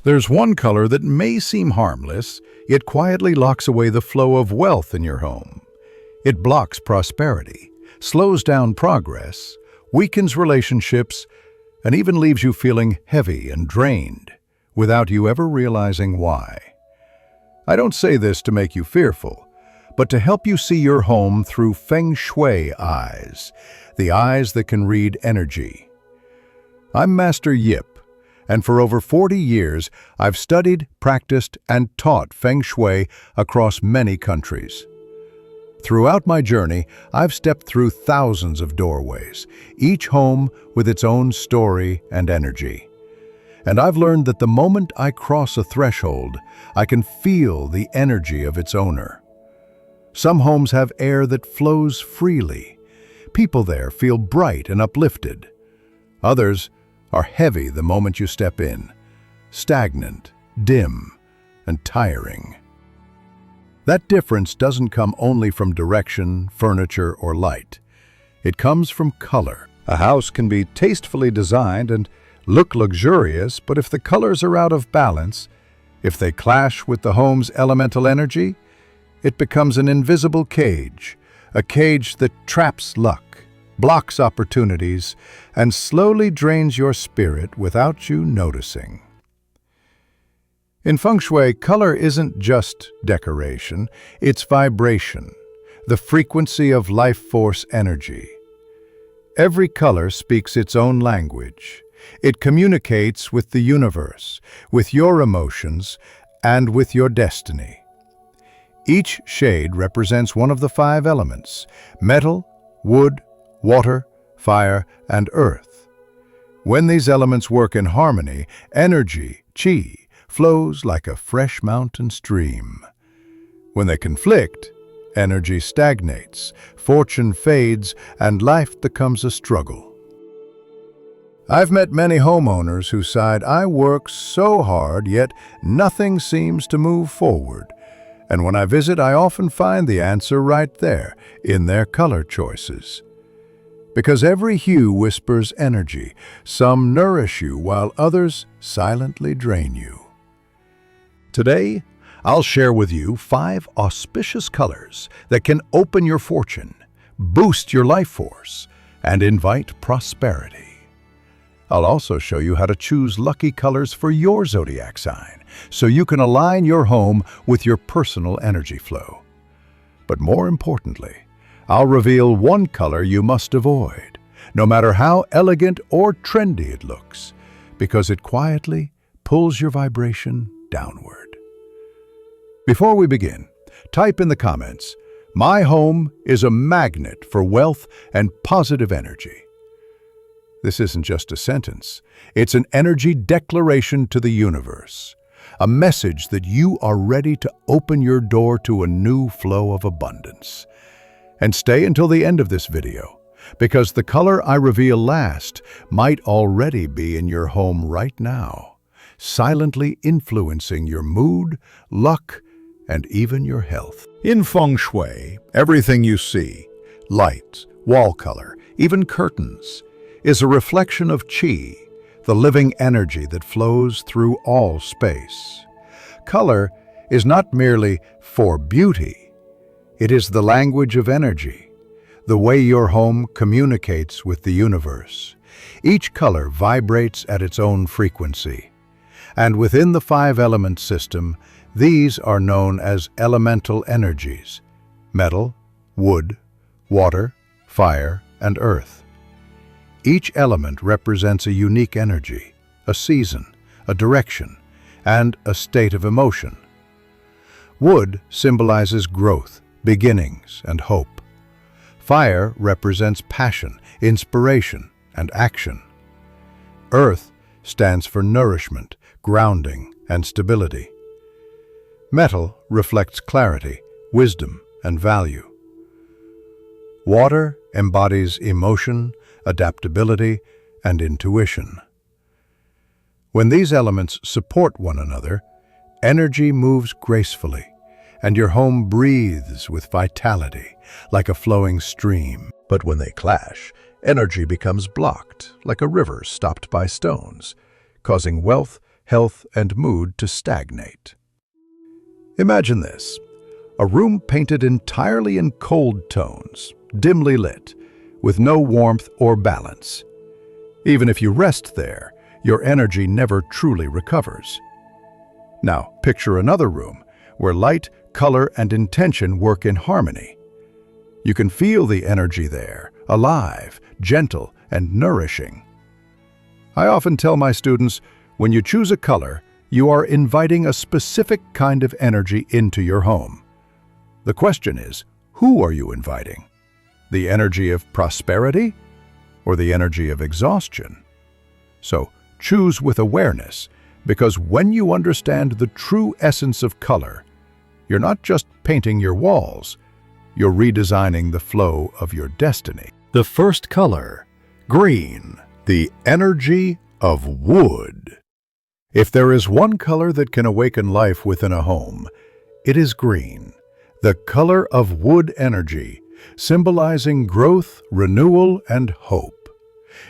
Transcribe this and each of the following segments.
There's one color that may seem harmless, yet quietly locks away the flow of wealth in your home. It blocks prosperity, slows down progress, weakens relationships, and even leaves you feeling heavy and drained, without you ever realizing why. I don't say this to make you fearful, but to help you see your home through Feng Shui eyes, the eyes that can read energy. I'm Master Yip, and for over 40 years, I've studied, practiced, and taught Feng Shui across many countries. Throughout my journey, I've stepped through thousands of doorways, each home with its own story and energy. And I've learned that the moment I cross a threshold, I can feel the energy of its owner. Some homes have air that flows freely. People there feel bright and uplifted. Others are heavy the moment you step in, stagnant, dim, and tiring. That difference doesn't come only from direction, furniture, or light. It comes from color. A house can be tastefully designed and look luxurious, but if the colors are out of balance, if they clash with the home's elemental energy, it becomes an invisible cage, a cage that traps luck, blocks opportunities, and slowly drains your spirit without you noticing. In Feng Shui, color isn't just decoration, it's vibration, the frequency of life force energy. Every color speaks its own language. It communicates with the universe, with your emotions, and with your destiny. Each shade represents one of the 5 elements: metal, wood, water, fire, and earth. When these elements work in harmony, energy, qi, flows like a fresh mountain stream. When they conflict, energy stagnates, fortune fades, and life becomes a struggle. I've met many homeowners who sighed, "I work so hard, yet nothing seems to move forward." And when I visit, I often find the answer right there, in their color choices. Because every hue whispers energy. Some nourish you, while others silently drain you. Today, I'll share with you 5 auspicious colors that can open your fortune, boost your life force, and invite prosperity. I'll also show you how to choose lucky colors for your zodiac sign, so you can align your home with your personal energy flow. But more importantly, I'll reveal one color you must avoid, no matter how elegant or trendy it looks, because it quietly pulls your vibration downward. Before we begin, type in the comments, "My home is a magnet for wealth and positive energy." This isn't just a sentence, it's an energy declaration to the universe, a message that you are ready to open your door to a new flow of abundance. And stay until the end of this video, because the color I reveal last might already be in your home right now, silently influencing your mood, luck, and even your health. In Feng Shui, everything you see, light, wall color, even curtains, is a reflection of qi, the living energy that flows through all space. Color is not merely for beauty. It is the language of energy, the way your home communicates with the universe. Each color vibrates at its own frequency. And within the 5-element system, these are known as elemental energies: metal, wood, water, fire, and earth. Each element represents a unique energy, a season, a direction, and a state of emotion. Wood symbolizes growth, beginnings, and hope. Fire represents passion, inspiration, and action. Earth stands for nourishment, grounding, and stability. Metal reflects clarity, wisdom, and value. Water embodies emotion, adaptability, and intuition. When these elements support one another, energy moves gracefully, and your home breathes with vitality, like a flowing stream. But when they clash, energy becomes blocked, like a river stopped by stones, causing wealth health and mood to stagnate. Imagine this: a room painted entirely in cold tones, dimly lit, with no warmth or balance. Even if you rest there, your energy never truly recovers. Now, picture another room where light, color, and intention work in harmony. You can feel the energy there, alive, gentle, and nourishing. I often tell my students, when you choose a color, you are inviting a specific kind of energy into your home. The question is, who are you inviting? The energy of prosperity or the energy of exhaustion? So, choose with awareness, because when you understand the true essence of color, you're not just painting your walls, you're redesigning the flow of your destiny. The first color, green, the energy of wood. If there is one color that can awaken life within a home, it is green, the color of wood energy, symbolizing growth, renewal, and hope.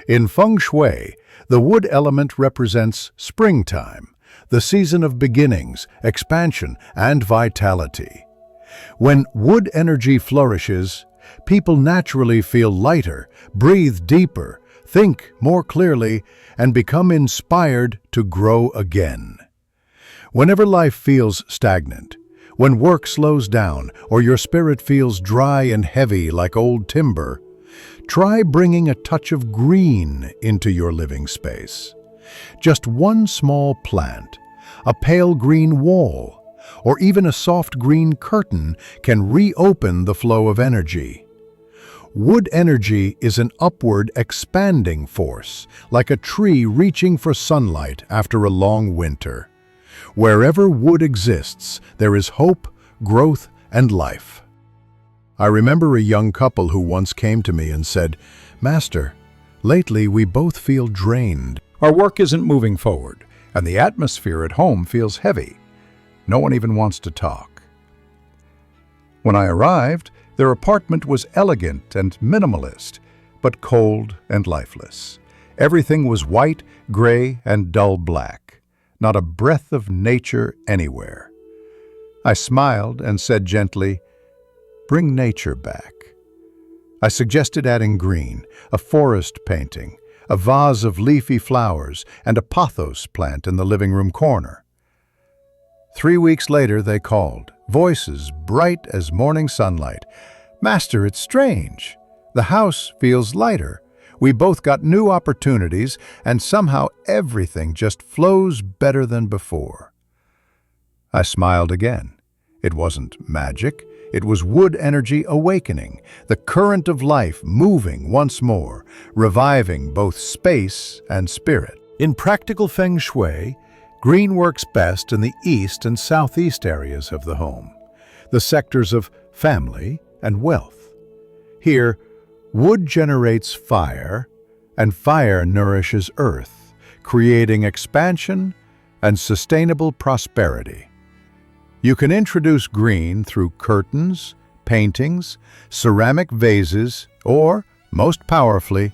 In Feng Shui, the wood element represents springtime, the season of beginnings, expansion, and vitality. When wood energy flourishes, people naturally feel lighter, breathe deeper, think more clearly, and become inspired to grow again. Whenever life feels stagnant, when work slows down or your spirit feels dry and heavy like old timber, try bringing a touch of green into your living space. Just one small plant, a pale green wall, or even a soft green curtain can reopen the flow of energy. Wood energy is an upward, expanding force, like a tree reaching for sunlight after a long winter. Wherever wood exists, there is hope, growth, and life. I remember a young couple who once came to me and said, "Master, lately we both feel drained. Our work isn't moving forward, and the atmosphere at home feels heavy. No one even wants to talk." When I arrived, their apartment was elegant and minimalist, but cold and lifeless. Everything was white, gray, and dull black. Not a breath of nature anywhere. I smiled and said gently, "Bring nature back." I suggested adding green, a forest painting, a vase of leafy flowers, and a pothos plant in the living room corner. 3 weeks later they called, voices bright as morning sunlight. "Master, it's strange. The house feels lighter. We both got new opportunities, and somehow everything just flows better than before." I smiled again. It wasn't magic. It was wood energy awakening, the current of life moving once more, reviving both space and spirit. In practical Feng Shui, green works best in the east and southeast areas of the home, the sectors of family and wealth. Here, wood generates fire, and fire nourishes earth, creating expansion and sustainable prosperity. You can introduce green through curtains, paintings, ceramic vases, or, most powerfully,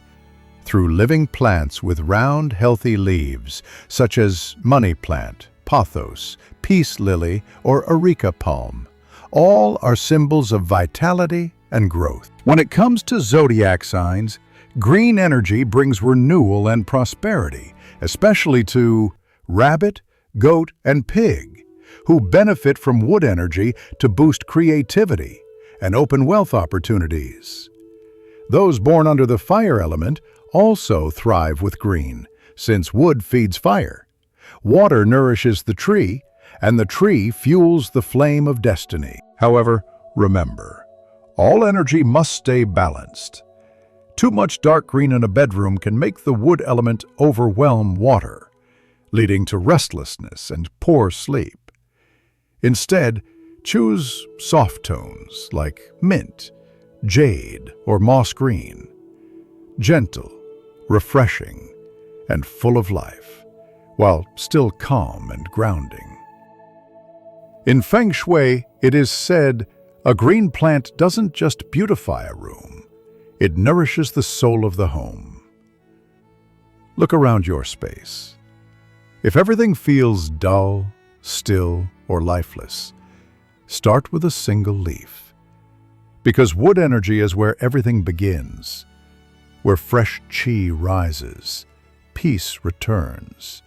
through living plants with round, healthy leaves, such as money plant, pothos, peace lily, or areca palm. All are symbols of vitality and growth. When it comes to zodiac signs, green energy brings renewal and prosperity, especially to rabbit, goat, and pig, who benefit from wood energy to boost creativity and open wealth opportunities. Those born under the fire element also thrive with green, since wood feeds fire. Water nourishes the tree, and the tree fuels the flame of destiny. However, remember, all energy must stay balanced. Too much dark green in a bedroom can make the wood element overwhelm water, leading to restlessness and poor sleep. Instead, choose soft tones like mint, jade, or moss green. Gentle, refreshing, and full of life, while still calm and grounding. In Feng Shui, it is said, a green plant doesn't just beautify a room, it nourishes the soul of the home. Look around your space. If everything feels dull, still, or lifeless, start with a single leaf. Because wood energy is where everything begins, where fresh chi rises, peace returns,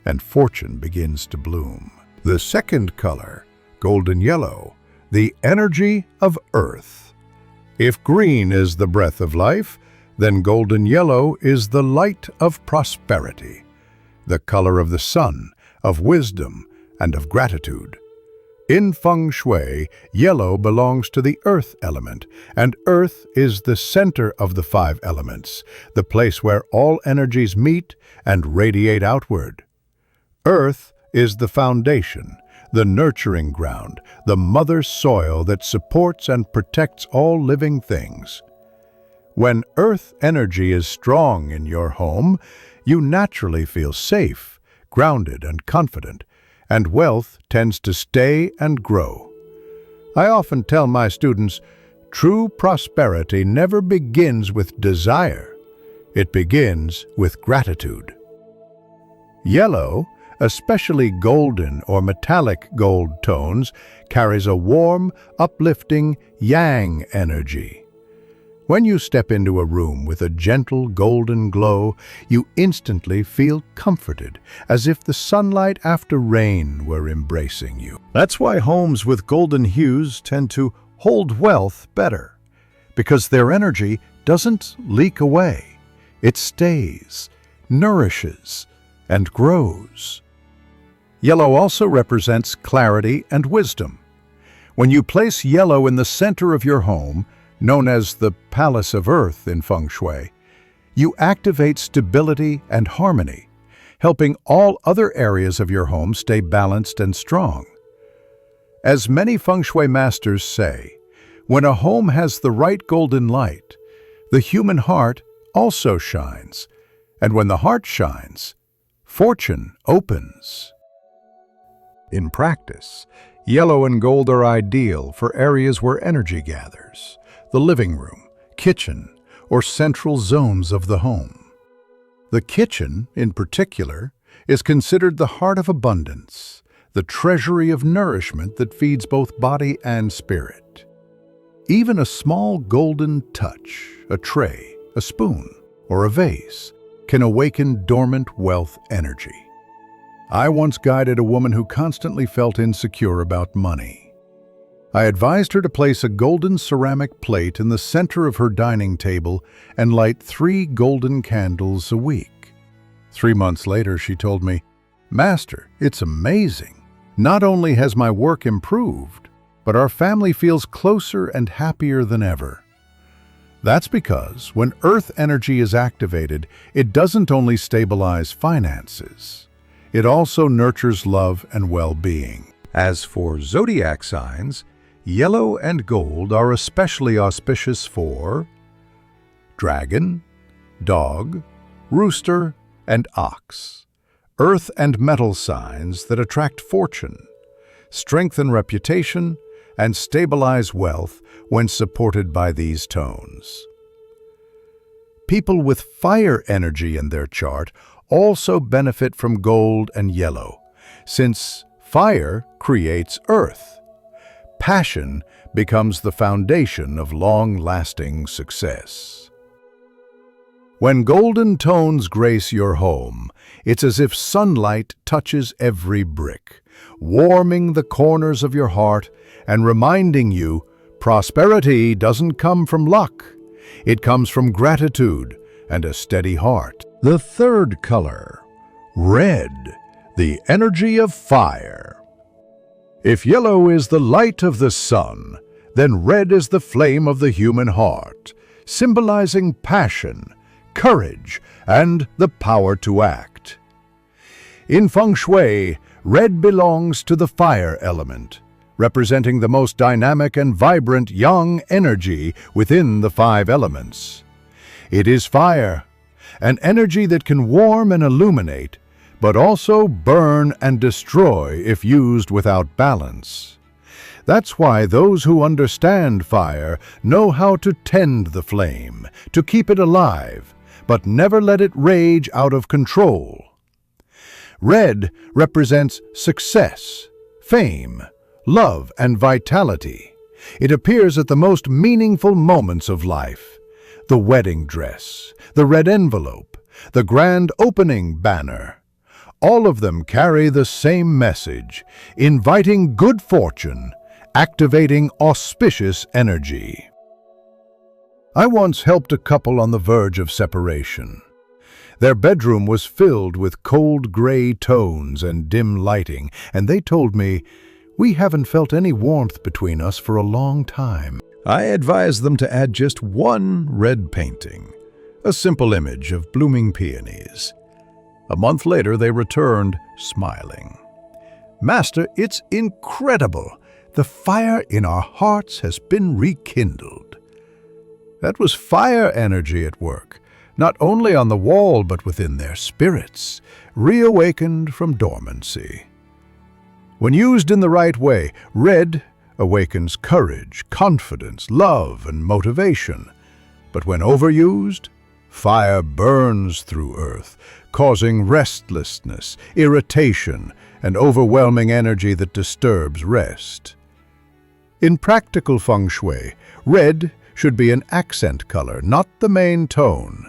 and fortune begins to bloom. The second color, golden yellow, the energy of earth. If green is the breath of life, then golden yellow is the light of prosperity, the color of the sun, of wisdom, and of gratitude. In Feng Shui, yellow belongs to the earth element, and earth is the center of the five elements, the place where all energies meet and radiate outward. Earth is the foundation, the nurturing ground, the mother soil that supports and protects all living things. When earth energy is strong in your home, you naturally feel safe, grounded, and confident, and wealth tends to stay and grow. I often tell my students, true prosperity never begins with desire. It begins with gratitude. Yellow, especially golden or metallic gold tones, carries a warm, uplifting yang energy. When you step into a room with a gentle golden glow, you instantly feel comforted, as if the sunlight after rain were embracing you. That's why homes with golden hues tend to hold wealth better, because their energy doesn't leak away. It stays, nourishes, and grows. Yellow also represents clarity and wisdom. When you place yellow in the center of your home, known as the Palace of Earth in Feng Shui, you activate stability and harmony, helping all other areas of your home stay balanced and strong. As many Feng Shui masters say, when a home has the right golden light, the human heart also shines, and when the heart shines, fortune opens. In practice, yellow and gold are ideal for areas where energy gathers, the living room, kitchen, or central zones of the home. The kitchen, in particular, is considered the heart of abundance, the treasury of nourishment that feeds both body and spirit. Even a small golden touch, a tray, a spoon, or a vase, can awaken dormant wealth energy. I once guided a woman who constantly felt insecure about money. I advised her to place a golden ceramic plate in the center of her dining table and light 3 golden candles a week. 3 months later, she told me, "Master, it's amazing. Not only has my work improved, but our family feels closer and happier than ever." That's because when earth energy is activated, it doesn't only stabilize finances. It also nurtures love and well-being. As for zodiac signs, yellow and gold are especially auspicious for dragon, dog, rooster, and ox, earth and metal signs that attract fortune, strengthen reputation, and stabilize wealth when supported by these tones. People with fire energy in their chart also benefit from gold and yellow, since fire creates earth. Passion becomes the foundation of long-lasting success. When golden tones grace your home, it's as if sunlight touches every brick, warming the corners of your heart and reminding you prosperity doesn't come from luck. It comes from gratitude and a steady heart. The third color, red, the energy of fire. If yellow is the light of the sun, then red is the flame of the human heart, symbolizing passion, courage, and the power to act. In Feng Shui, red belongs to the fire element, representing the most dynamic and vibrant yang energy within the 5 elements. It is fire, an energy that can warm and illuminate, but also burn and destroy if used without balance. That's why those who understand fire know how to tend the flame, to keep it alive, but never let it rage out of control. Red represents success, fame, love, and vitality. It appears at the most meaningful moments of life. The wedding dress, the red envelope, the grand opening banner. All of them carry the same message, inviting good fortune, activating auspicious energy. I once helped a couple on the verge of separation. Their bedroom was filled with cold gray tones and dim lighting, and they told me, "We haven't felt any warmth between us for a long time." I advised them to add just one red painting, a simple image of blooming peonies. A month later, they returned, smiling. "Master, it's incredible. The fire in our hearts has been rekindled." That was fire energy at work, not only on the wall but within their spirits, reawakened from dormancy. When used in the right way, red awakens courage, confidence, love, and motivation. But when overused, fire burns through earth, causing restlessness, irritation, and overwhelming energy that disturbs rest. In practical feng shui, red should be an accent color, not the main tone.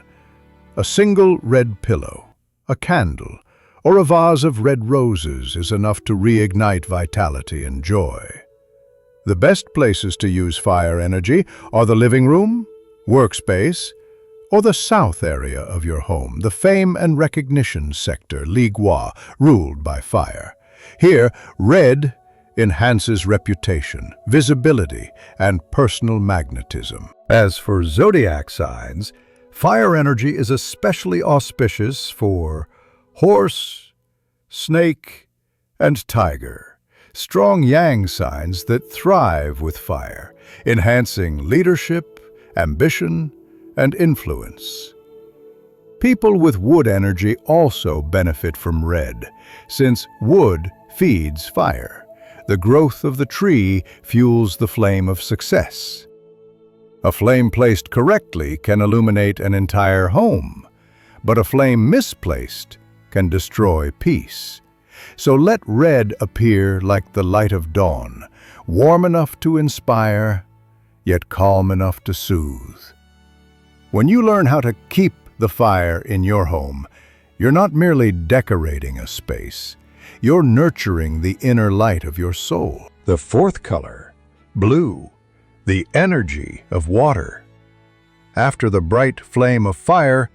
A single red pillow, a candle, or a vase of red roses is enough to reignite vitality and joy. The best places to use fire energy are the living room, workspace, or the south area of your home, the fame and recognition sector, Li Gua, ruled by fire. Here, red enhances reputation, visibility, and personal magnetism. As for zodiac signs, fire energy is especially auspicious for horse, snake, and tiger, strong yang signs that thrive with fire, enhancing leadership, ambition, and influence. People with wood energy also benefit from red, since wood feeds fire. The growth of the tree fuels the flame of success. A flame placed correctly can illuminate an entire home, but a flame misplaced can destroy peace. So let red appear like the light of dawn, warm enough to inspire, yet calm enough to soothe. When you learn how to keep the fire in your home, you're not merely decorating a space, you're nurturing the inner light of your soul. The fourth color, blue, the energy of water. After the bright flame of fire,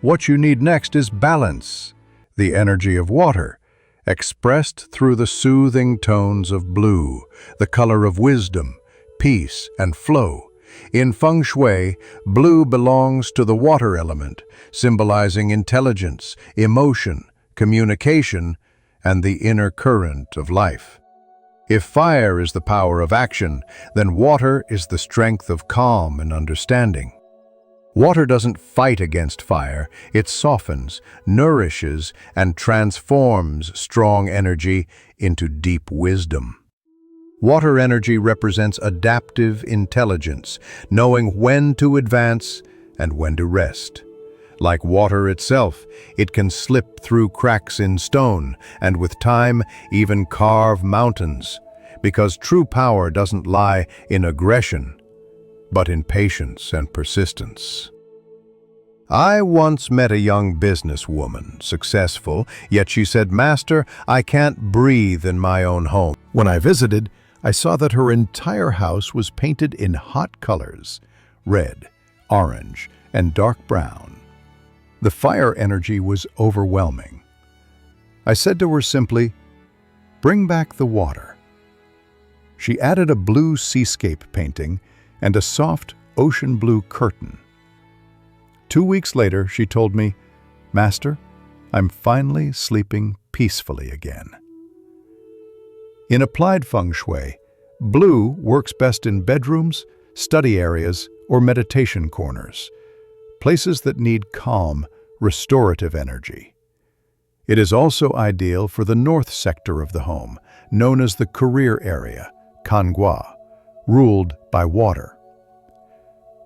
what you need next is balance, the energy of water, expressed through the soothing tones of blue, the color of wisdom, peace, and flow. In Feng Shui, blue belongs to the water element, symbolizing intelligence, emotion, communication, and the inner current of life. If fire is the power of action, then water is the strength of calm and understanding. Water doesn't fight against fire, it softens, nourishes, and transforms strong energy into deep wisdom. Water energy represents adaptive intelligence, knowing when to advance and when to rest. Like water itself, it can slip through cracks in stone, and with time, even carve mountains, because true power doesn't lie in aggression, but in patience and persistence. I once met a young businesswoman, successful, yet she said, "Master, I can't breathe in my own home." When I visited, I saw that her entire house was painted in hot colors, red, orange, and dark brown. The fire energy was overwhelming. I said to her simply, "Bring back the water." She added a blue seascape painting and a soft ocean blue curtain. 2 weeks later, she told me, "Master, I'm finally sleeping peacefully again." In applied feng shui, blue works best in bedrooms, study areas, or meditation corners, places that need calm, restorative energy. It is also ideal for the north sector of the home, known as the career area, Kangua, ruled by water.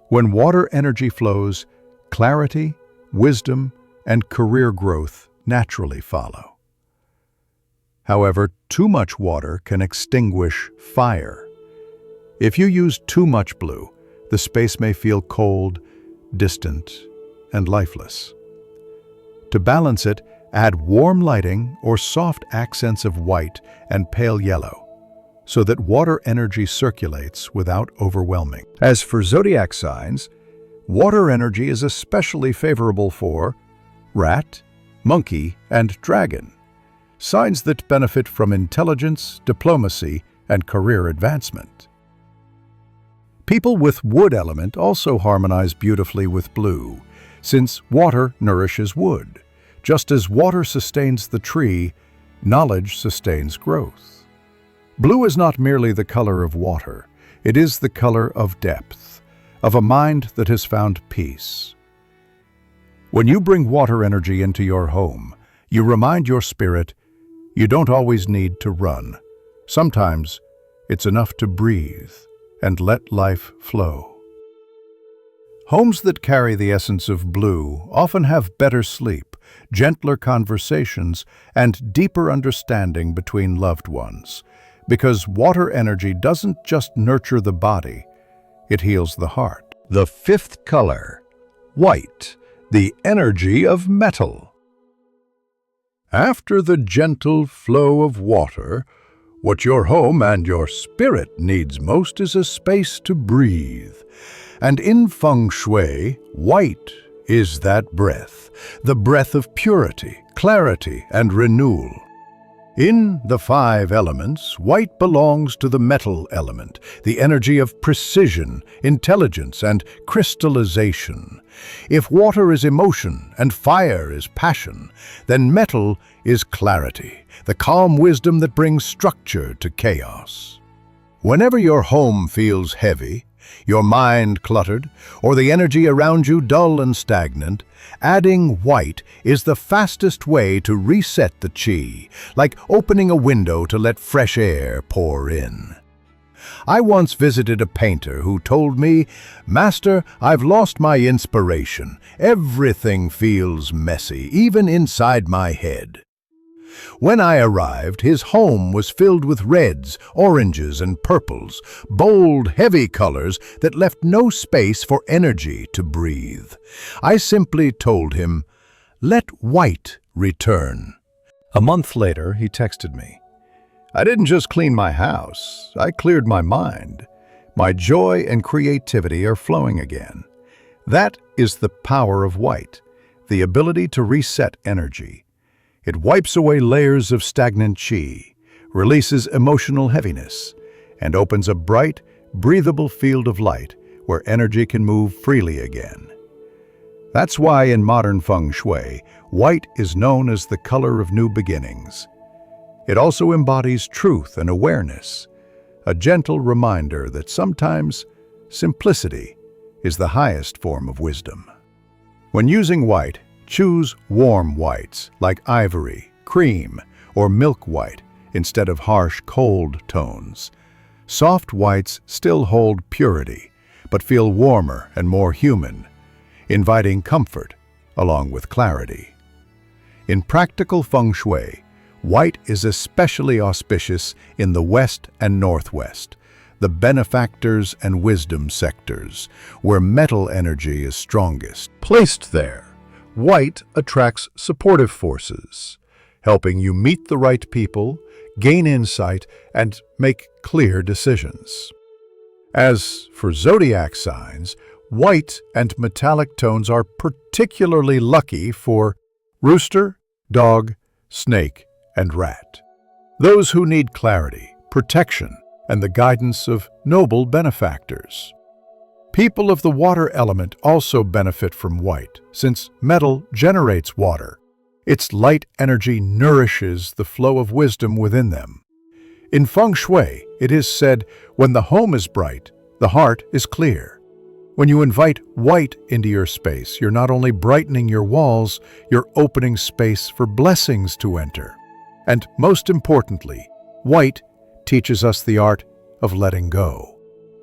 When water energy flows, clarity, wisdom, and career growth naturally follow. However, too much water can extinguish fire. If you use too much blue, the space may feel cold, distant, and lifeless. To balance it, add warm lighting or soft accents of white and pale yellow, so that water energy circulates without overwhelming. As for zodiac signs, water energy is especially favorable for rat, monkey, and dragon, signs that benefit from intelligence, diplomacy, and career advancement. People with wood element also harmonize beautifully with blue, since water nourishes wood. Just as water sustains the tree, knowledge sustains growth. Blue is not merely the color of water, it is the color of depth, of a mind that has found peace. When you bring water energy into your home, you remind your spirit, you don't always need to run. Sometimes it's enough to breathe and let life flow. Homes that carry the essence of blue often have better sleep, gentler conversations, and deeper understanding between loved ones, because water energy doesn't just nurture the body, it heals the heart. The fifth color, white, the energy of metal. After the gentle flow of water, what your home and your spirit needs most is a space to breathe. And in Feng Shui, white is that breath, the breath of purity, clarity, and renewal. In the 5 elements, white belongs to the metal element, the energy of precision, intelligence, and crystallization. If water is emotion and fire is passion, then metal is clarity, the calm wisdom that brings structure to chaos. Whenever your home feels heavy, your mind cluttered, or the energy around you dull and stagnant, adding white is the fastest way to reset the chi, like opening a window to let fresh air pour in. I once visited a painter who told me, "Master, I've lost my inspiration. Everything feels messy, even inside my head." When I arrived, his home was filled with reds, oranges, and purples, bold, heavy colors that left no space for energy to breathe. I simply told him, "Let white return." A month later, he texted me, "I didn't just clean my house, I cleared my mind. My joy and creativity are flowing again." That is the power of white, the ability to reset energy. It wipes away layers of stagnant chi, releases emotional heaviness, and opens a bright, breathable field of light where energy can move freely again. That's why in modern Feng Shui, white is known as the color of new beginnings. It also embodies truth and awareness, a gentle reminder that sometimes simplicity is the highest form of wisdom. When using white, choose warm whites like ivory, cream, or milk white instead of harsh, cold tones. Soft whites still hold purity, but feel warmer and more human, inviting comfort along with clarity. In practical Feng Shui, white is especially auspicious in the West and Northwest, the benefactors and wisdom sectors, where metal energy is strongest. Placed there, white attracts supportive forces, helping you meet the right people, gain insight, and make clear decisions. As for zodiac signs, white and metallic tones are particularly lucky for rooster, dog, snake, and rat. Those who need clarity, protection, and the guidance of noble benefactors. People of the water element also benefit from white, since metal generates water. Its light energy nourishes the flow of wisdom within them. In Feng Shui, it is said, when the home is bright, the heart is clear. When you invite white into your space, you're not only brightening your walls, you're opening space for blessings to enter. And most importantly, white teaches us the art of letting go.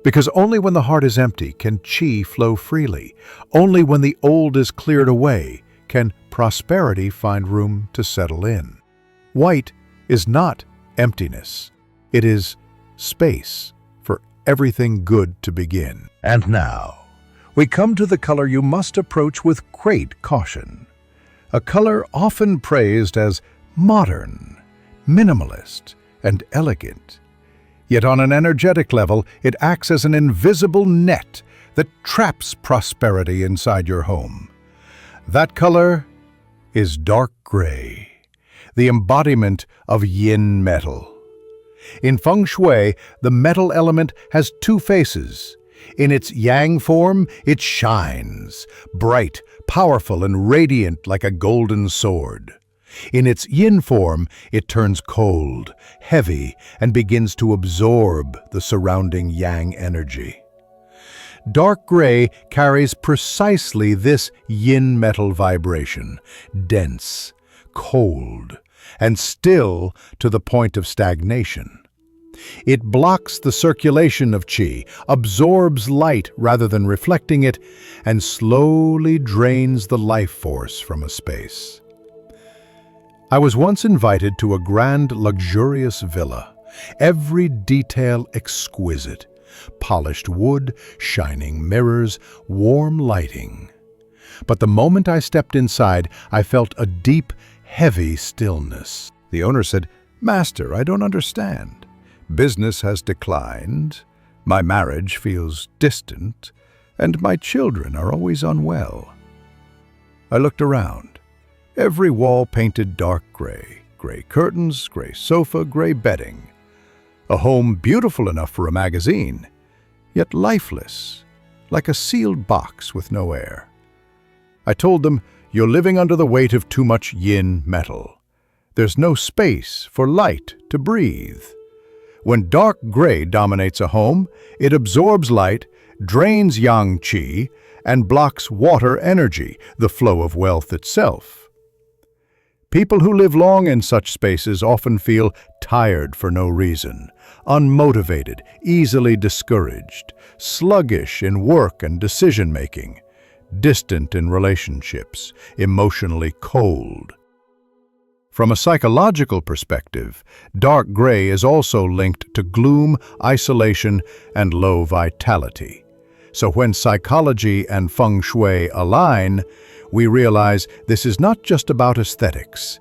Because only when the heart is empty can chi flow freely. Only when the old is cleared away can prosperity find room to settle in. White is not emptiness. It is space for everything good to begin. And now, we come to the color you must approach with great caution. A color often praised as modern, minimalist, and elegant. Yet on an energetic level, it acts as an invisible net that traps prosperity inside your home. That color is dark gray, the embodiment of yin metal. In Feng Shui, the metal element has two faces. In its yang form, it shines, bright, powerful, and radiant like a golden sword. In its yin form, it turns cold, heavy, and begins to absorb the surrounding yang energy. Dark gray carries precisely this yin metal vibration, dense, cold, and still to the point of stagnation. It blocks the circulation of qi, absorbs light rather than reflecting it, and slowly drains the life force from a space. I was once invited to a grand, luxurious villa, every detail exquisite. Polished wood, shining mirrors, warm lighting. But the moment I stepped inside, I felt a deep, heavy stillness. The owner said, "Master, I don't understand. Business has declined, my marriage feels distant, and my children are always unwell." I looked around. Every wall painted dark gray. Gray curtains, gray sofa, gray bedding. A home beautiful enough for a magazine, yet lifeless, like a sealed box with no air. I told them, "You're living under the weight of too much yin metal. There's no space for light to breathe." When dark gray dominates a home, it absorbs light, drains yang qi, and blocks water energy, the flow of wealth itself. People who live long in such spaces often feel tired for no reason, unmotivated, easily discouraged, sluggish in work and decision-making, distant in relationships, emotionally cold. From a psychological perspective, dark gray is also linked to gloom, isolation, and low vitality. So when psychology and Feng Shui align, we realize this is not just about aesthetics,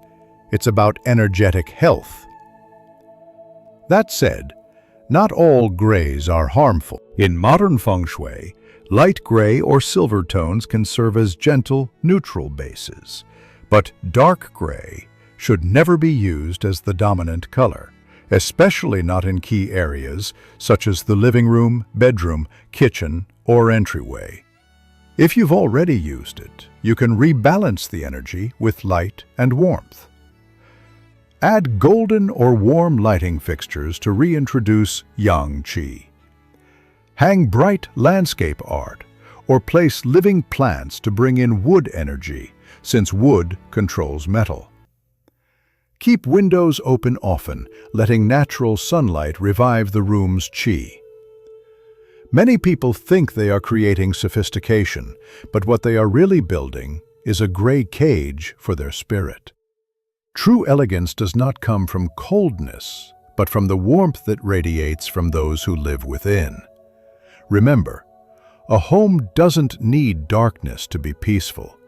it's about energetic health. That said, not all grays are harmful. In modern Feng Shui, light gray or silver tones can serve as gentle, neutral bases, but dark gray should never be used as the dominant color, especially not in key areas such as the living room, bedroom, kitchen, or entryway. If you've already used it, you can rebalance the energy with light and warmth. Add golden or warm lighting fixtures to reintroduce yang qi. Hang bright landscape art or place living plants to bring in wood energy, since wood controls metal. Keep windows open often, letting natural sunlight revive the room's qi. Many people think they are creating sophistication, but what they are really building is a gray cage for their spirit. True elegance does not come from coldness, but from the warmth that radiates from those who live within. Remember, a home doesn't need darkness to be peaceful,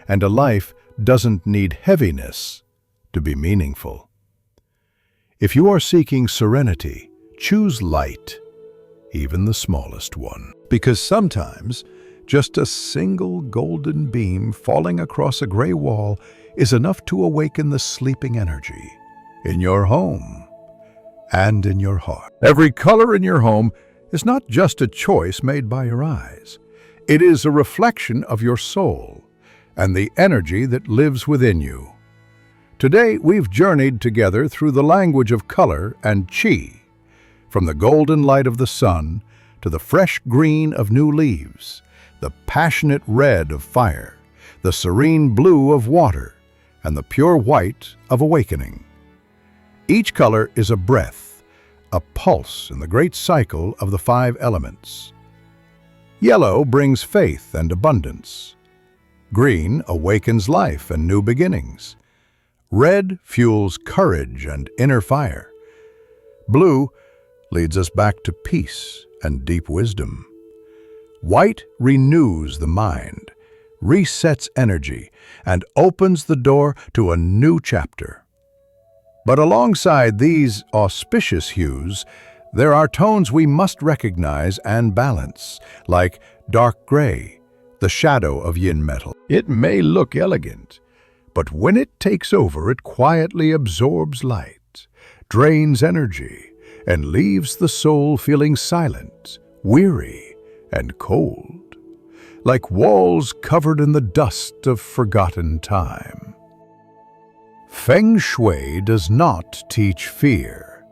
and a life doesn't need heaviness to be meaningful. If you are seeking serenity, choose light, even the smallest one. Because sometimes, just a single golden beam falling across a gray wall is enough to awaken the sleeping energy in your home and in your heart. Every color in your home is not just a choice made by your eyes. It is a reflection of your soul and the energy that lives within you. Today, we've journeyed together through the language of color and qi, from the golden light of the sun to the fresh green of new leaves, the passionate red of fire, the serene blue of water, and the pure white of awakening. Each color is a breath, a pulse in the great cycle of the 5 elements. Yellow brings faith and abundance. Green awakens life and new beginnings. Red fuels courage and inner fire. Blue leads us back to peace and deep wisdom. White renews the mind, resets energy, and opens the door to a new chapter. But alongside these auspicious hues, there are tones we must recognize and balance, like dark gray, the shadow of yin metal. It may look elegant, but when it takes over, it quietly absorbs light, drains energy, and leaves the soul feeling silent, weary, and cold, like walls covered in the dust of forgotten time. Feng Shui does not teach fear.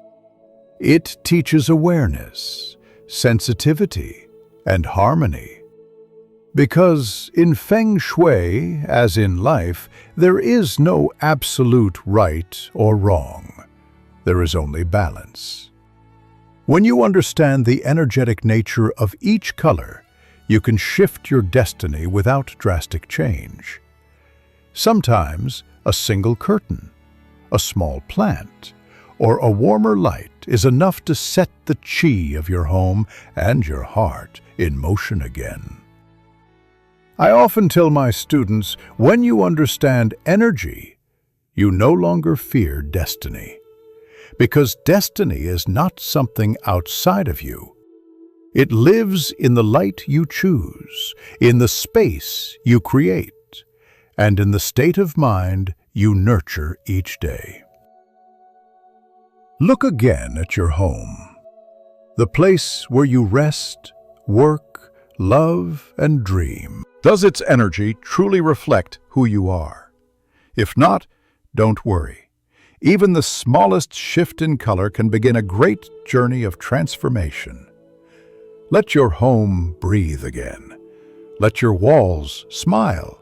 It teaches awareness, sensitivity, and harmony. Because in Feng Shui, as in life, there is no absolute right or wrong. There is only balance. When you understand the energetic nature of each color, you can shift your destiny without drastic change. Sometimes a single curtain, a small plant, or a warmer light is enough to set the chi of your home and your heart in motion again. I often tell my students, when you understand energy, you no longer fear destiny. Because destiny is not something outside of you. It lives in the light you choose, in the space you create, and in the state of mind you nurture each day. Look again at your home, the place where you rest, work, love, and dream. Does its energy truly reflect who you are? If not, don't worry. Even the smallest shift in color can begin a great journey of transformation. Let your home breathe again. Let your walls smile.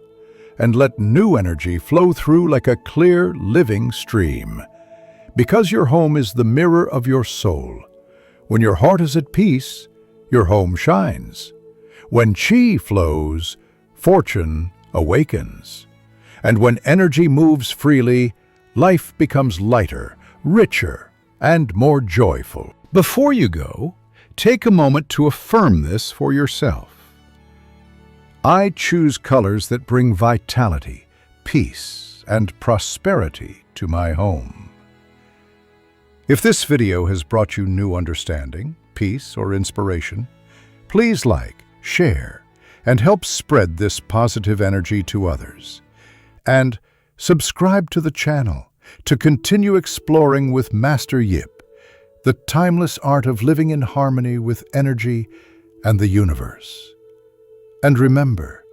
And let new energy flow through like a clear, living stream. Because your home is the mirror of your soul. When your heart is at peace, your home shines. When chi flows, fortune awakens. And when energy moves freely, life becomes lighter, richer, and more joyful. Before you go, take a moment to affirm this for yourself. I choose colors that bring vitality, peace, and prosperity to my home. If this video has brought you new understanding, peace, or inspiration, please like, share, and help spread this positive energy to others. And subscribe to the channel to continue exploring with Master Yip, the timeless art of living in harmony with energy and the universe. And remember,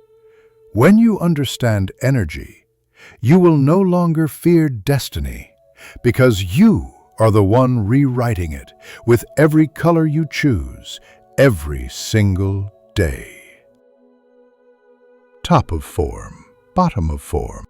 when you understand energy, you will no longer fear destiny, because you are the one rewriting it with every color you choose, every single day. Top of form, bottom of form.